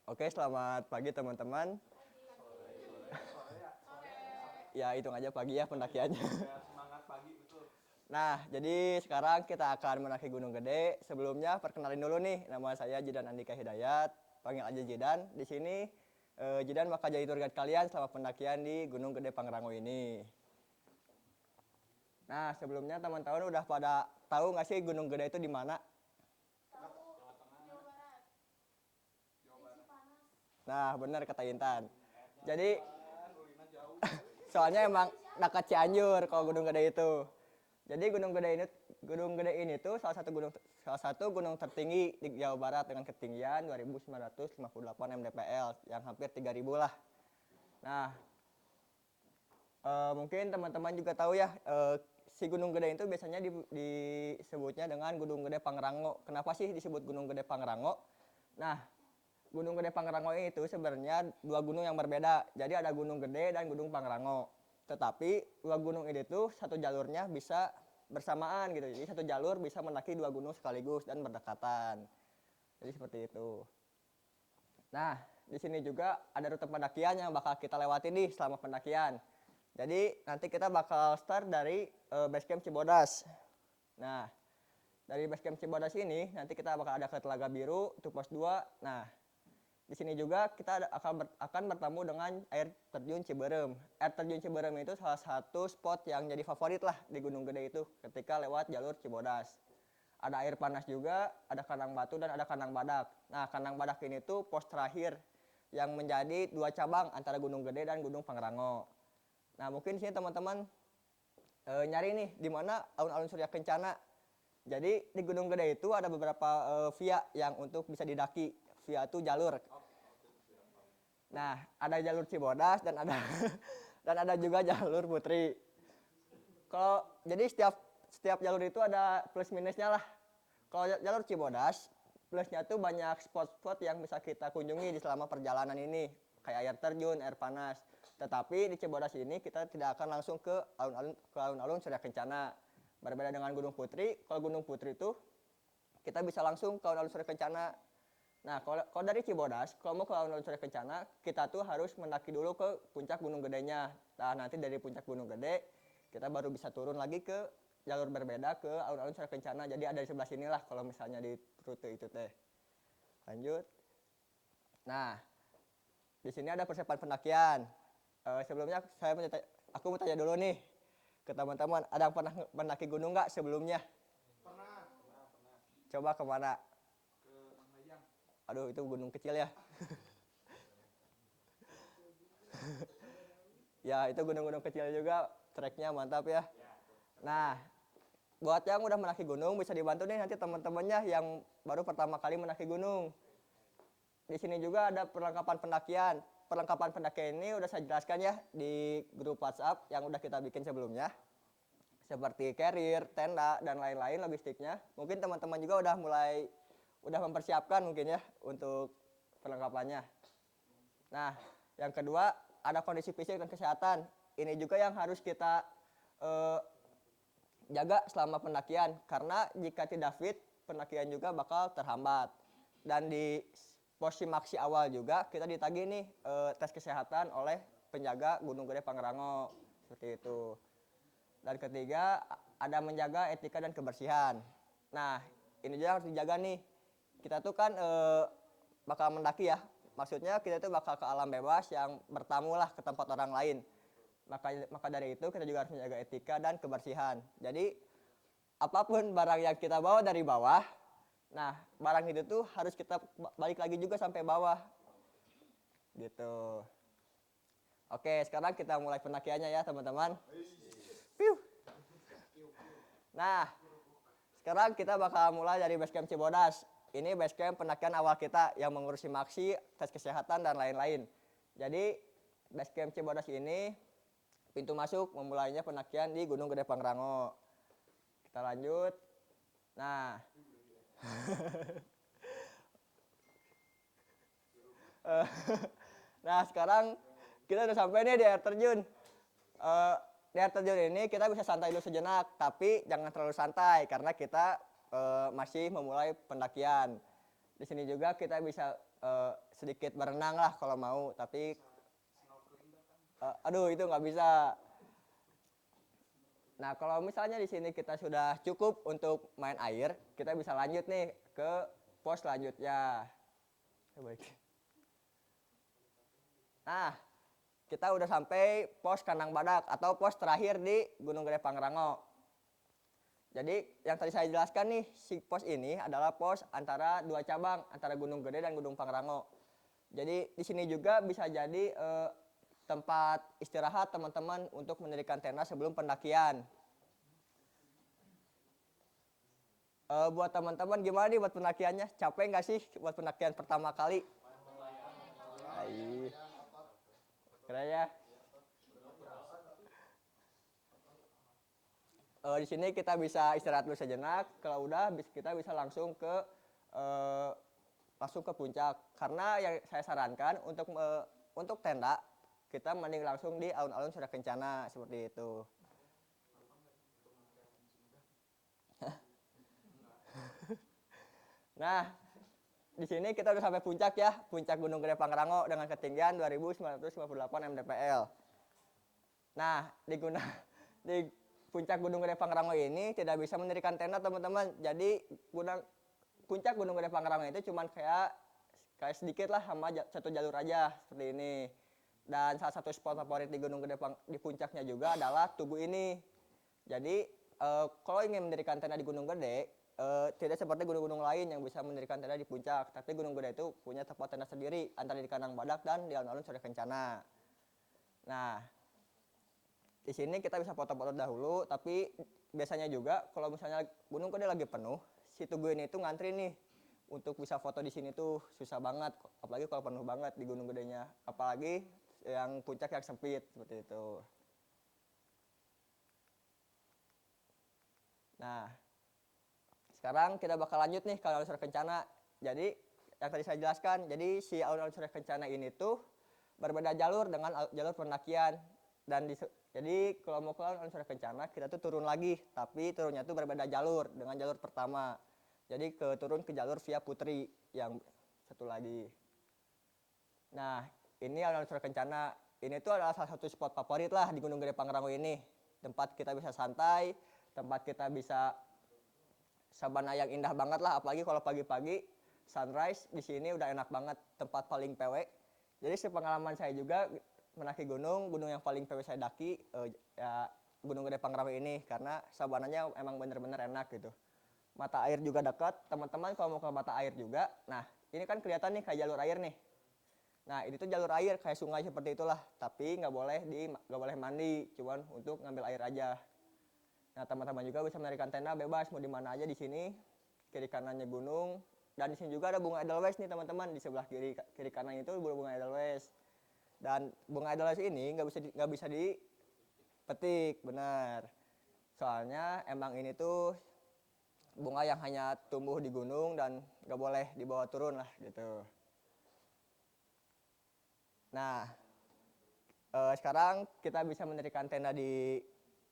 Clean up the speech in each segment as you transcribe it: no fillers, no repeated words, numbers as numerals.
Oke, selamat pagi teman-teman. Ya, hitung aja pagi ya pendakiannya. Semangat pagi betul. Nah, jadi sekarang kita akan mendaki Gunung Gede. Sebelumnya perkenalin dulu nih, nama saya Jidan Andika Hidayat, panggil aja Jidan. Di sini Jidan bakal jadi tour guide kalian selama pendakian di Gunung Gede Pangrango ini. Nah, sebelumnya teman-teman udah pada tahu nggak sih Gunung Gede itu di mana? Nah, benar kata Intan. Jadi soalnya emang dekat Cianjur kalau Gunung Gede itu. Jadi Gunung Gede ini tuh salah satu gunung tertinggi di Jawa Barat dengan ketinggian 2.958 mdpl yang hampir 3.000 lah. Nah, mungkin teman-teman juga tahu ya, si Gunung Gede itu biasanya disebutnya dengan Gunung Gede Pangrango. Kenapa sih disebut Gunung Gede Pangrango? Nah, Gunung Gede Pangrango itu sebenarnya dua gunung yang berbeda. Jadi ada Gunung Gede dan Gunung Pangrango. Tetapi dua gunung ini tuh satu jalurnya bisa bersamaan gitu. Jadi satu jalur bisa mendaki dua gunung sekaligus dan berdekatan. Jadi seperti itu. Nah, di sini juga ada rute pendakian yang bakal kita lewati nih selama pendakian. Jadi nanti kita bakal start dari base camp Cibodas. Nah, dari base camp Cibodas ini nanti kita bakal ada ke Telaga Biru, itu pos 2. Nah, di sini juga kita akan bertemu dengan air terjun Ciberem. Air terjun Ciberem itu salah satu spot yang jadi favorit lah di Gunung Gede itu ketika lewat jalur Cibodas. Ada air panas juga, ada kandang batu dan ada kandang badak. Nah, kandang badak ini tuh pos terakhir yang menjadi dua cabang antara Gunung Gede dan Gunung Pangrango. Nah, mungkin di sini teman-teman nyari nih di mana alun-alun Surya Kencana. Jadi di Gunung Gede itu ada beberapa via yang untuk bisa didaki. Via itu jalur. Nah, ada jalur Cibodas dan ada dan ada juga jalur Putri. Kalau jadi setiap jalur itu ada plus minusnya lah. Kalau jalur Cibodas, plusnya tuh banyak spot-spot yang bisa kita kunjungi di selama perjalanan ini, kayak air terjun, air panas. Tetapi di Cibodas ini kita tidak akan langsung ke alun-alun Surya Kencana. Berbeda dengan Gunung Putri, kalau Gunung Putri itu kita bisa langsung ke alun-alun Surya Kencana. Nah, kalau dari Cibodas, kalau mau ke alun-alun Surya Kencana, kita tuh harus mendaki dulu ke puncak Gunung Gedenya. Nah, nanti dari puncak Gunung Gede, kita baru bisa turun lagi ke jalur berbeda ke alun-alun Surya Kencana. Jadi ada di sebelah sinilah kalau misalnya di rute itu teh. Lanjut. Nah, di sini ada persiapan pendakian. Sebelumnya aku mau tanya dulu nih ke teman-teman, ada yang pernah mendaki gunung nggak sebelumnya? Pernah. Coba kemana? Ke Mayang. Aduh, itu gunung kecil ya. Ya, itu gunung-gunung kecil juga, treknya mantap ya. Nah, buat yang udah mendaki gunung bisa dibantu nih nanti teman-temannya yang baru pertama kali mendaki gunung. Di sini juga ada perlengkapan pendakian. Perlengkapan pendakian ini udah saya jelaskan ya di grup WhatsApp yang udah kita bikin sebelumnya. Seperti carrier, tenda, dan lain-lain logistiknya. Mungkin teman-teman juga udah mempersiapkan mungkin ya untuk perlengkapannya. Nah, yang kedua ada kondisi fisik dan kesehatan. Ini juga yang harus kita jaga selama pendakian karena jika tidak fit pendakian juga bakal terhambat. Dan di porsi maksi awal juga kita ditagih nih tes kesehatan oleh penjaga Gunung Gede Pangrango seperti itu. Dan ketiga ada menjaga etika dan kebersihan. Nah, ini juga harus dijaga nih. Kita tuh kan bakal mendaki ya. Maksudnya kita tuh bakal ke alam bebas yang bertamu lah ke tempat orang lain. Maka dari itu kita juga harus menjaga etika dan kebersihan. Jadi apapun barang yang kita bawa dari bawah, nah barang itu tuh harus kita balik lagi juga sampai bawah. Gitu. Oke, sekarang kita mulai pendakiannya ya teman-teman. Nah, sekarang kita bakal mulai dari base camp Cibodas. Ini base camp pendakian awal kita yang mengurusi maksi, tes kesehatan, dan lain-lain. Jadi, base camp Cibodas ini pintu masuk memulainya pendakian di Gunung Gede Pangrango. Kita lanjut. Nah, nah sekarang kita udah sampai nih di air terjun. Di air terjun ini kita bisa santai dulu sejenak, tapi jangan terlalu santai karena kita masih memulai pendakian. Di sini juga kita bisa sedikit berenang lah kalau mau, tapi aduh itu nggak bisa. Nah, kalau misalnya di sini kita sudah cukup untuk main air, kita bisa lanjut nih ke pos selanjutnya. Baik. Nah, kita udah sampai pos kandang badak atau pos terakhir di Gunung Gede Pangrango. Jadi yang tadi saya jelaskan nih, si pos ini adalah pos antara dua cabang, antara Gunung Gede dan Gunung Pangrango. Jadi di sini juga bisa jadi tempat istirahat teman-teman untuk mendirikan tenda sebelum pendakian. Buat teman-teman gimana nih buat pendakiannya? Capek nggak sih buat pendakian pertama kali? Hai. Keren ya. Di sini kita bisa istirahat dulu sejenak. Kalau udah kita bisa langsung ke puncak. Karena yang saya sarankan untuk tenda kita mending langsung di alun-alun Surya Kencana seperti itu. Nah, di sini kita udah sampai puncak ya, puncak Gunung Gede Pangrango dengan ketinggian 2.958 mdpl. Nah, di puncak Gunung Gede Pangrango ini tidak bisa mendirikan tenda teman-teman. Jadi puncak Gunung Gede Pangrango itu cuma kayak sedikit lah sama satu jalur aja seperti ini. Dan salah satu spot favorit di Gunung Gede di puncaknya juga adalah Tugu ini. Jadi kalau ingin mendirikan tenda di Gunung Gede, tidak seperti gunung-gunung lain yang bisa mendirikan tenda di puncak, tapi Gunung Gede itu punya tempat tenda sendiri antara di kandang badak dan di alun-alun Surya Kencana. Nah, di sini kita bisa foto-foto dahulu, tapi biasanya juga kalau misalnya Gunung Gede lagi penuh, si Tugu ini tuh ngantri nih untuk bisa foto di sini tuh susah banget, apalagi kalau penuh banget di Gunung Gedenya, apalagi yang puncak yang sempit seperti itu. Nah, sekarang kita bakal lanjut nih ke alun-alun Surya Kencana. Jadi yang tadi saya jelaskan, jadi si alun-alun Surya Kencana ini tuh berbeda jalur dengan jalur pendakian. Dan jadi kalau mau ke alun-alun Surya Kencana kita tuh turun lagi, tapi turunnya tuh berbeda jalur dengan jalur pertama. Jadi turun ke jalur via Putri yang satu lagi. Nah, ini alun-alun Surya Kencana. Ini tuh adalah salah satu spot favorit lah di Gunung Gede Pangrango ini. Tempat kita bisa santai, tempat kita bisa sabana yang indah banget lah, apalagi kalau pagi-pagi sunrise di sini udah enak banget, tempat paling PW. Jadi sepengalaman saya juga mendaki gunung yang paling PW saya daki ya Gunung Gede Pangrango ini karena sabananya emang bener-bener enak gitu. Mata air juga dekat, teman-teman kalau mau ke mata air juga. Nah, ini kan kelihatan nih kayak jalur air nih. Nah, ini tuh jalur air kayak sungai seperti itulah, tapi nggak boleh mandi, cuman untuk ngambil air aja. Nah, teman-teman juga bisa mendirikan tenda bebas mau di mana aja di sini. Kiri kanannya gunung dan di sini juga ada bunga edelweiss nih teman-teman, di sebelah kiri kanan itu bunga edelweiss. Dan bunga edelweiss ini nggak bisa dipetik, benar. Soalnya emang ini tuh bunga yang hanya tumbuh di gunung dan nggak boleh dibawa turun lah gitu. Nah, sekarang kita bisa mendirikan tenda di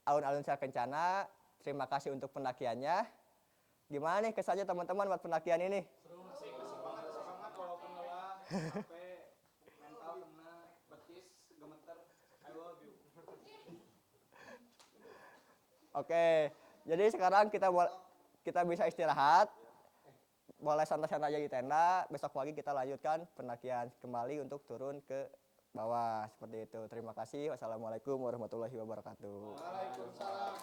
alun-alun Surya Kencana. Terima kasih untuk pendakiannya. Gimana nih kesannya teman-teman buat pendakian ini? Seru sih, semangat walaupun lelah, capek, mental kena, betis gemeter. I love you. Oke, jadi sekarang kita bisa istirahat. Boleh santai-santai aja di tenda. Besok pagi kita lanjutkan pendakian kembali untuk turun ke bawah seperti itu. Terima kasih. Wassalamualaikum warahmatullahi wabarakatuh. Waalaikumsalam.